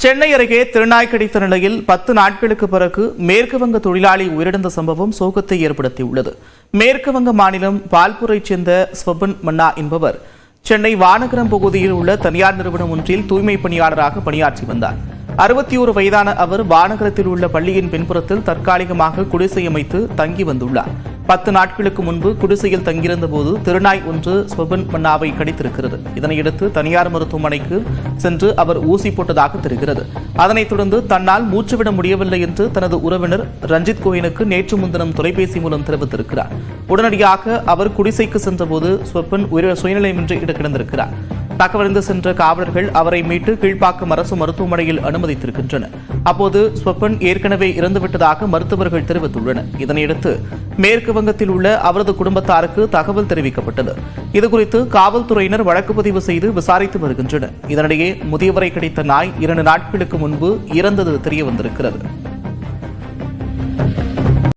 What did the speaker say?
சென்னை அருகே திருநாய் கடித்த நிலையில் 10 நாட்களுக்கு பிறகு மேற்கு வங்க தொழிலாளி உயிரிழந்த சம்பவம் சோகத்தை ஏற்படுத்தியுள்ளது. மேற்கு வங்க மாநிலம் பால்பூரைச் சேர்ந்த ஸ்வபன் மன்னா என்பவர் சென்னை வானகரம் பகுதியில் உள்ள தனியார் நிறுவனம் ஒன்றில் தூய்மை பணியாளராக பணியாற்றி வந்தார். 61 வயதான அவர் வானகரத்தில் உள்ள பள்ளியின் பின்புறத்தில் தற்காலிகமாக குடிசை அமைத்து தங்கி வந்துள்ளார். 10 நாட்களுக்கு முன்பு குடிசையில் தங்கியிருந்த போது திருநாய் ஒன்று ஸ்வபன் மன்னாவை கடித்திருக்கிறது. இதனையடுத்து தனியார் மருத்துவமனைக்கு சென்று அவர் ஊசி போட்டதாக தெரிகிறது. அதனைத் தொடர்ந்து தன்னால் மூச்சுவிட முடியவில்லை என்று தனது உறவினர் ரஞ்சித் கோயனுக்கு நேற்று முன்தினம் தொலைபேசி மூலம் தெரிவித்திருக்கிறார். உடனடியாக அவர் குடிசைக்கு சென்றபோது ஸ்வபன் சுயநிலையின்றி கிடந்திருக்கிறார். தகவலறிந்து சென்ற காவலர்கள் அவரை மீட்டு கீழ்ப்பாக்கம் அரசு மருத்துவமனையில் அனுமதித்திருக்கின்றனர். அப்போது ஸ்வபன் ஏற்கனவே இறந்துவிட்டதாக மருத்துவர்கள் தெரிவித்துள்ளனர். இதனையடுத்து மேற்கு வங்கத்தில் உள்ள அவரது குடும்பத்தாருக்கு தகவல் தெரிவிக்கப்பட்டது. இதுகுறித்து காவல்துறையினர் வழக்கு பதிவு செய்து விசாரித்து வருகின்றனர். இதனிடையே முதியவரை கடித்த நாய் 2 நாட்களுக்கு முன்பு இறந்தது தெரியவந்திருக்கிறது.